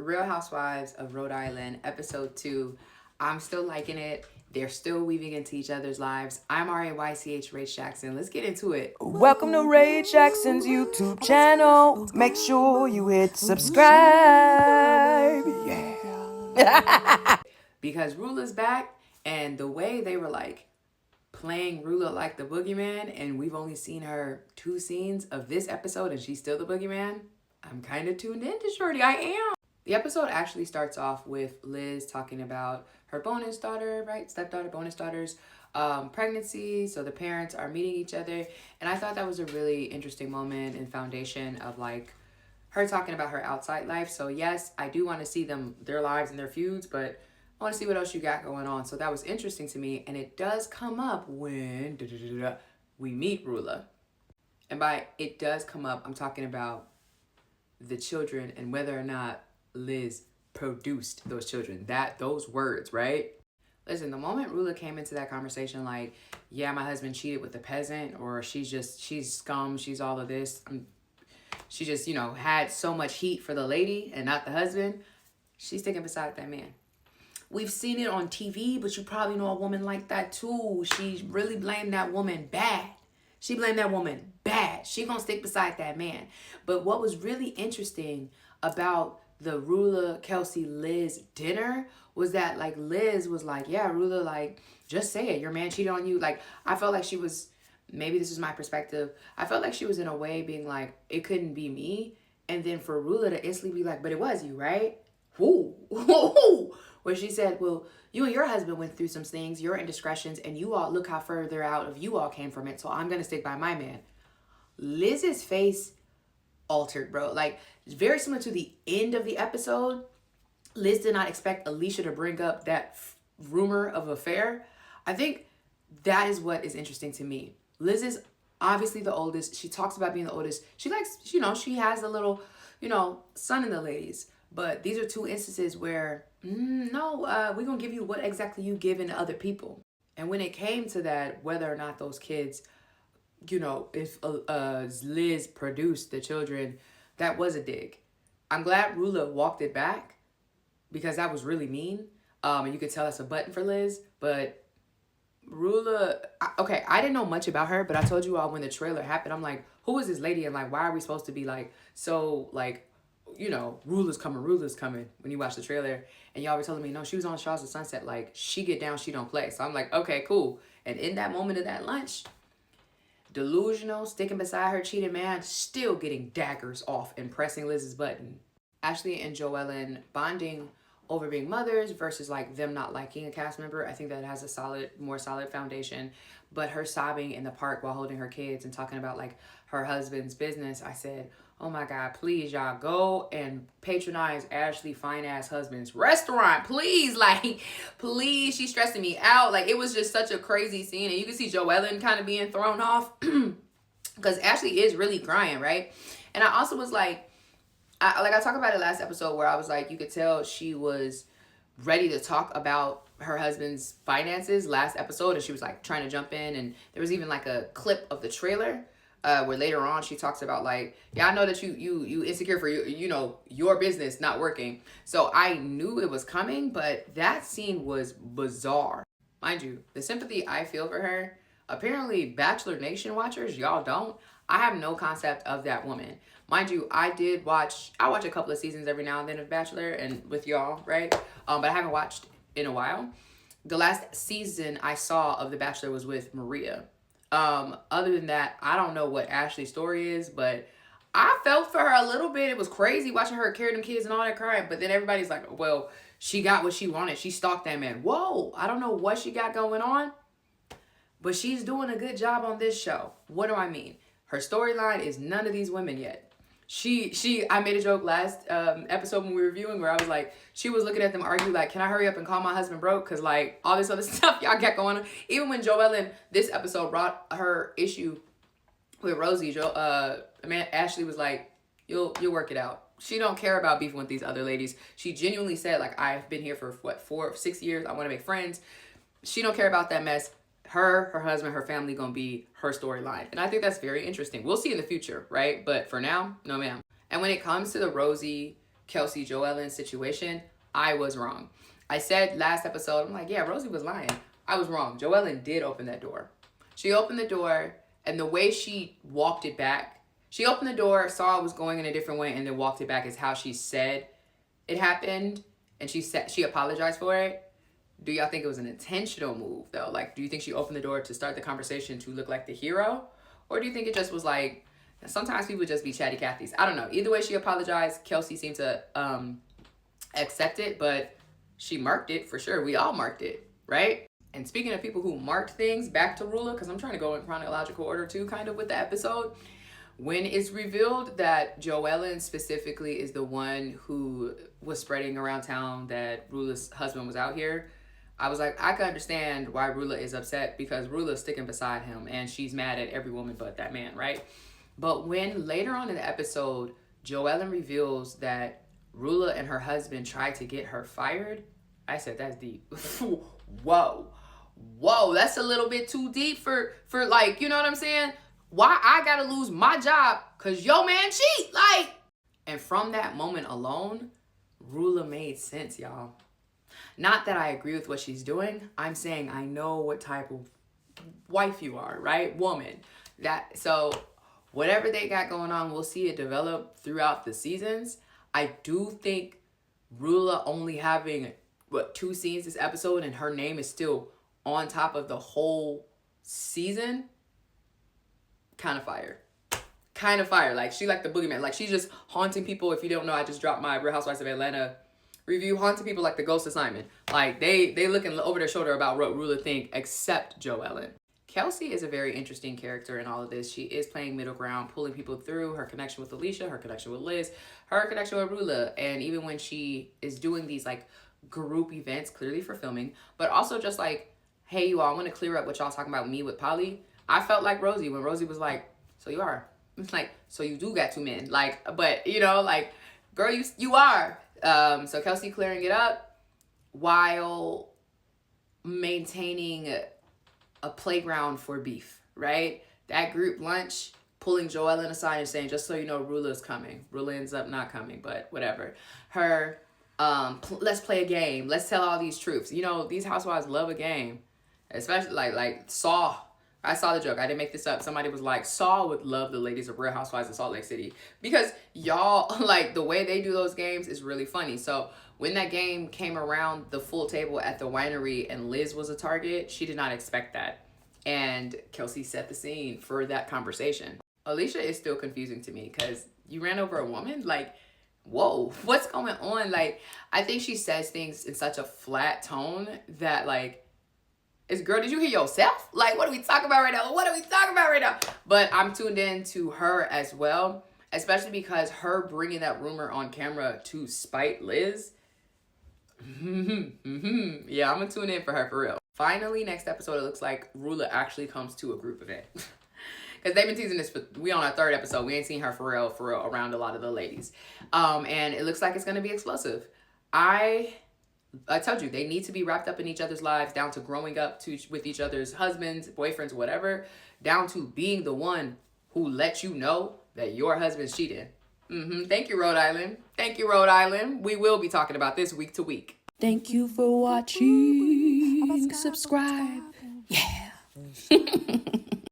Real Housewives of Rhode Island, episode 2. I'm still liking it. They're still weaving into each other's lives. I'm RAYCH Rach Jackson. Let's get into it. Welcome to Rhode Jackson's YouTube channel. Make sure you hit subscribe. Yeah. Because Rula's back, and the way they were like playing Rula like the boogeyman, and we've only seen her 2 scenes of this episode, and she's still the boogeyman. I'm kind of tuned into Shorty. I am. The episode actually starts off with Liz talking about her bonus daughter, right? Stepdaughter, bonus daughter's pregnancy. So the parents are meeting each other. And I thought that was a really interesting moment and foundation of like her talking about her outside life. So yes, I do want to see their lives and their feuds, but I want to see what else you got going on. So that was interesting to me. And it does come up when we meet Rula. And by it does come up, I'm talking about the children and whether or not Liz produced those children. Those words, right? Listen, the moment Rula came into that conversation like, yeah, my husband cheated with the peasant, or she's scum, she's all of this. She just, had so much heat for the lady and not the husband. She's sticking beside that man. We've seen it on TV, but you probably know a woman like that too. She really blamed that woman bad. She blamed that woman bad. She gonna stick beside that man. But what was really interesting about the Rula, Kelsey, Liz dinner was that like Liz was like, yeah, Rula, like, just say it. Your man cheated on you. Like, I felt like she was, maybe this is my perspective, I felt like she was in a way being like, it couldn't be me. And then for Rula to instantly be like, but it was you, right? Who? Where she said, well, you and your husband went through some things, your indiscretions, and you all, look how further out of you all came from it. So I'm going to stick by my man. Liz's face altered, bro. Like, very similar to the end of the episode. Liz did not expect Alicia to bring up that rumor of affair. I think that is what is interesting to me. Liz is obviously the oldest. She talks about being the oldest. She likes, she has a little, son in the ladies. But these are 2 instances where, we're going to give you what exactly you give into other people. And when it came to that, whether or not those kids, if Liz produced the children, that was a dig. I'm glad Rula walked it back because that was really mean. And you could tell that's a button for Liz. But Rula, okay, I didn't know much about her, but I told you all when the trailer happened, I'm like, who is this lady? And like, why are we supposed to be like, so like, Rula's coming when you watch the trailer. And y'all were telling me, no, she was on Shaw's of Sunset. Like, she get down, she don't play. So I'm like, okay, cool. And in that moment of that lunch, delusional, sticking beside her cheated man, still getting daggers off and pressing Liz's button. Ashley and Joellen bonding over being mothers versus like them not liking a cast member. I think that has a more solid foundation. But her sobbing in the park while holding her kids and talking about like her husband's business, I said, oh my God, please y'all go and patronize Ashley fine ass husband's restaurant. Please, like, please. She's stressing me out. Like, it was just such a crazy scene. And you can see Joellen kind of being thrown off because Ashley is really crying, right? And I also was like, I talked about it last episode where I was like, you could tell she was ready to talk about her husband's finances last episode. And she was like trying to jump in. And there was even like a clip of the trailer where later on she talks about like, yeah, I know that you insecure for your business not working. So I knew it was coming, but that scene was bizarre. Mind you, the sympathy I feel for her, apparently Bachelor Nation watchers, y'all don't. I have no concept of that woman. Mind you, I watch a couple of seasons every now and then of Bachelor and with y'all, right? But I haven't watched in a while. The last season I saw of The Bachelor was with Maria. Other than that, I don't know what Ashley's story is, but I felt for her a little bit. It was crazy watching her carry them kids and all that crying. But then everybody's like, well, she got what she wanted. She stalked that man. Whoa, I don't know what she got going on, but she's doing a good job on this show. What do I mean? Her storyline is none of these women yet. I made a joke last episode when we were reviewing where I was like, she was looking at them argue like, can I hurry up and call my husband broke? Because like all this other stuff y'all got going on. Even when Joellen, this episode brought her issue with Rosie, Ashley was like, you'll work it out. She don't care about beefing with these other ladies. She genuinely said like, I've been here for 4 or 6 years. I want to make friends. She don't care about that mess. Her husband, her family gonna be her storyline. And I think that's very interesting. We'll see in the future, right? But for now, no ma'am. And when it comes to the Rosie, Kelsey Joellen situation, I was wrong. I said last episode, I'm like, yeah, Rosie was lying. I was wrong. Joellen did open that door. She opened the door, and the way she walked it back, she opened the door, saw it was going in a different way, and then walked it back is how she said it happened, and she apologized for it. Do y'all think it was an intentional move, though? Like, do you think she opened the door to start the conversation to look like the hero? Or do you think it just was like, sometimes people just be chatty Cathys? I don't know. Either way, she apologized. Kelsey seemed to accept it, but she marked it for sure. We all marked it, right? And speaking of people who marked things, back to Rula, because I'm trying to go in chronological order too, kind of with the episode. When it's revealed that Joellen specifically is the one who was spreading around town that Rula's husband was out here, I was like, I can understand why Rula is upset, because Rula's sticking beside him and she's mad at every woman but that man, right? But when later on in the episode, Joellen reveals that Rula and her husband tried to get her fired, I said, that's deep. Whoa, that's a little bit too deep for like, you know what I'm saying? Why I gotta lose my job because your man cheat? Like, and from that moment alone, Rula made sense, y'all. Not that I agree with what she's doing. I'm saying I know what type of wife you are, right? Woman. So whatever they got going on, we'll see it develop throughout the seasons. I do think Rula only having, 2 scenes this episode and her name is still on top of the whole season, kind of fire. Like, she like the boogeyman. Like, she's just haunting people. If you don't know, I just dropped my Real Housewives of Atlanta review, haunting people like the ghost of Simon. Like, they looking over their shoulder about what Rula think, except Joellen. Kelsey is a very interesting character in all of this. She is playing middle ground, pulling people through. Her connection with Alicia, her connection with Liz, her connection with Rula. And even when she is doing these like group events, clearly for filming, but also just like, hey, you all, I want to clear up what y'all talking about me with Polly. I felt like Rosie when Rosie was like, so you are. It's like, so you do got 2 men. Like, but you know, like, girl, you are. So Kelsey clearing it up while maintaining a playground for beef, right? That group lunch, pulling Joellen aside and saying, just so you know, Rula's coming. Rula ends up not coming, but whatever. Her, let's play a game. Let's tell all these truths. You know, these housewives love a game, especially like Saw. I saw the joke. I didn't make this up. Somebody was like, Saw would love the ladies of Real Housewives of Salt Lake City, because y'all, like, the way they do those games is really funny. So when that game came around the full table at the winery and Liz was a target, she did not expect that. And Kelsey set the scene for that conversation. Alicia is still confusing to me, because you ran over a woman? Like, whoa, what's going on? Like, I think she says things in such a flat tone that, like, girl, did you hear yourself? Like, what are we talking about right now? But I'm tuned in to her as well, especially because her bringing that rumor on camera to spite Liz. Yeah, I'm gonna tune in for her, for real. Finally, next episode, it looks like Rula actually comes to a group event. Because they've been teasing this, but we on our 3rd episode. We ain't seen her for real around a lot of the ladies. And it looks like it's gonna be explosive. I told you, they need to be wrapped up in each other's lives, down to growing up with each other's husbands, boyfriends, whatever, down to being the one who lets you know that your husband's cheating. Thank you, Rhode Island. We will be talking about this week to week. Thank you for watching. Subscribe. Yeah.